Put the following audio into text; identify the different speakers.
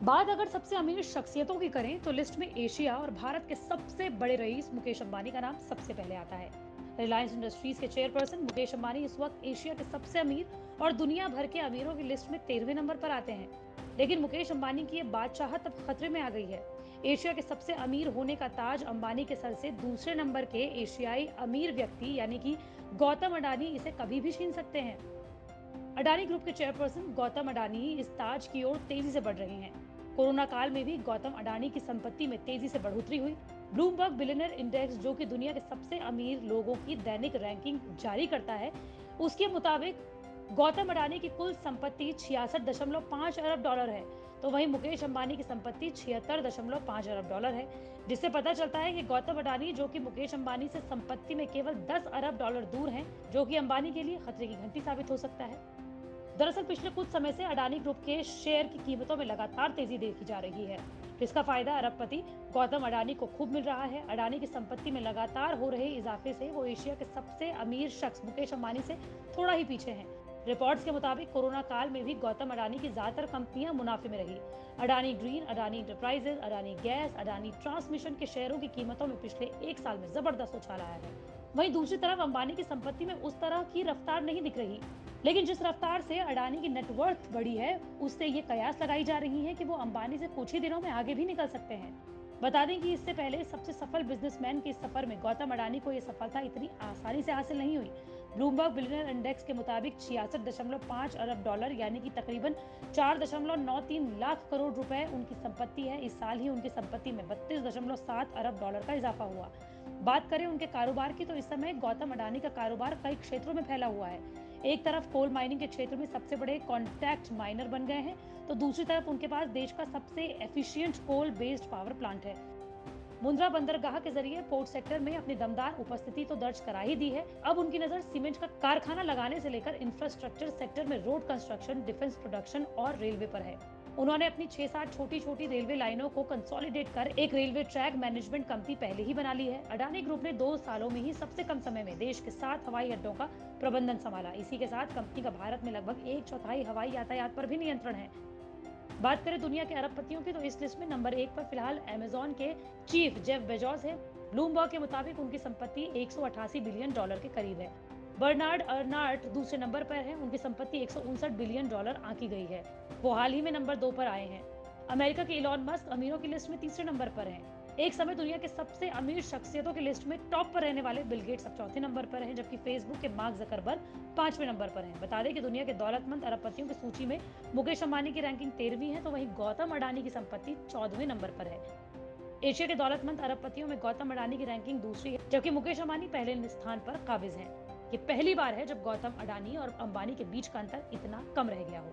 Speaker 1: बात अगर सबसे अमीर शख्सियतों की करें तो लिस्ट में एशिया और भारत के सबसे बड़े रईस मुकेश अंबानी का नाम सबसे पहले आता है। रिलायंस इंडस्ट्रीज के चेयरपर्सन मुकेश अंबानी इस वक्त एशिया के सबसे अमीर और दुनिया भर के अमीरों की लिस्ट में 13वें नंबर पर आते हैं। लेकिन मुकेश अंबानी की ये बादशाहत अब खतरे में आ गई है। एशिया के सबसे अमीर होने का ताज अंबानी के सर से दूसरे नंबर के एशियाई अमीर व्यक्ति यानी कि गौतम अडानी इसे कभी भी छीन सकते हैं। अडानी ग्रुप के चेयरपर्सन गौतम अडानी इस ताज की ओर तेजी से बढ़ रहे हैं। कोरोना काल में भी गौतम अडानी की संपत्ति में तेजी से बढ़ोतरी हुई। ब्लूमबर्ग बिलियनर इंडेक्स, जो कि दुनिया के सबसे अमीर लोगों की दैनिक रैंकिंग जारी करता है, उसके मुताबिक गौतम अडानी की कुल संपत्ति 66.5 अरब डॉलर है, तो वहीं मुकेश अंबानी की संपत्ति 76.5 अरब डॉलर है। जिससे पता चलता है कि गौतम अडानी, जो कि मुकेश अंबानी से संपत्ति में केवल 10 अरब डॉलर दूर हैं, जो कि अंबानी के लिए खतरे की घंटी साबित हो सकता है। दरअसल पिछले कुछ समय से अडानी ग्रुप के शेयर की कीमतों में लगातार तेजी देखी जा रही है, जिसका फायदा अरबपति गौतम अडानी को खूब मिल रहा है। अडानी की संपत्ति में लगातार हो रहे इजाफे से वो एशिया के सबसे अमीर शख्स मुकेश अंबानी से थोड़ा ही पीछे हैं। रिपोर्ट्स के मुताबिक कोरोना काल में भी गौतम अडानी की ज्यादातर कंपनियां मुनाफे में रही। Adani green, Adani enterprises, Adani gas, Adani transmission के शेयरों की कीमतों में पिछले एक साल में जबरदस्त उछाल आया है। वहीं दूसरी तरफ अंबानी की संपत्ति में उस तरह की रफ्तार नहीं दिख रही, लेकिन जिस रफ्तार से अडानी की नेटवर्थ बढ़ी है, उससे ये कयास लगाई जा रही है कि वो अंबानी से कुछ ही दिनों में आगे भी निकल सकते हैं। बता दें कि इससे पहले सबसे सफल बिजनेसमैन के इस सफर में गौतम अडानी को यह सफलता इतनी आसानी से हासिल नहीं हुई। ब्लूमबर्ग बिलियनर इंडेक्स के मुताबिक 66.5 अरब डॉलर यानी कि तकरीबन 4.93 लाख करोड़ रुपए उनकी संपत्ति है। इस साल ही उनकी संपत्ति में 32.7 अरब डॉलर का इजाफा हुआ। बात करें उनके कारोबार की, तो इस समय गौतम अडानी का कारोबार कई क्षेत्रों में फैला हुआ है। एक तरफ कोल माइनिंग के क्षेत्र में सबसे बड़े कॉन्ट्रैक्ट माइनर बन गए हैं, तो दूसरी तरफ उनके पास देश का सबसे efficient coal based power plant है। मुंद्रा बंदरगाह के जरिए पोर्ट सेक्टर में अपनी दमदार उपस्थिति तो दर्ज करा ही दी है। अब उनकी नजर सीमेंट का कारखाना लगाने से लेकर इंफ्रास्ट्रक्चर सेक्टर में रोड कंस्ट्रक्शन, डिफेंस प्रोडक्शन और रेलवे पर है। उन्होंने अपनी 6-7 छोटी-छोटी रेलवे लाइनों को कंसोलिडेट कर एक रेलवे ट्रैक मैनेजमेंट कंपनी पहले ही बना ली है। अडानी ग्रुप ने 2 सालों में ही सबसे कम समय में देश के 7 हवाई अड्डों का प्रबंधन संभाला। इसी के साथ कंपनी का भारत में लगभग 1/4 हवाई यातायात पर भी नियंत्रण है। बात करें दुनिया के अरबपतियों की, तो इस लिस्ट में नंबर 1 पर फिलहाल अमेज़न के चीफ जेफ बेजोस है। ब्लूमबर्ग के मुताबिक उनकी संपत्ति 188 बिलियन डॉलर के करीब है। बर्नार्ड अर्नाल्ट दूसरे नंबर पर है, उनकी संपत्ति 159 बिलियन डॉलर आंकी गई है। वो हाल ही में नंबर 2 पर आए हैं। अमेरिका के इलॉन मस्क अमीरों की लिस्ट में तीसरे नंबर पर हैं। एक समय दुनिया के सबसे अमीर शख्सियतों की लिस्ट में टॉप पर रहने वाले बिल गेट्स अब चौथे नंबर पर हैं, जबकि फेसबुक के मार्क जकरबर्ग 5वें नंबर पर हैं। बता दें कि दुनिया के दौलतमंद अरबपतियों की सूची में मुकेश अंबानी की रैंकिंग 13वीं है, तो वहीं गौतम अडानी की संपत्ति 14वें नंबर पर है। एशिया के दौलतमंद अरबपतियों में गौतम अडानी की रैंकिंग दूसरी है, जबकि मुकेश अंबानी पहले स्थान पर काबिज हैं। ये पहली बार है जब गौतम अडानी और अंबानी के बीच का अंतर इतना कम रह गया हो।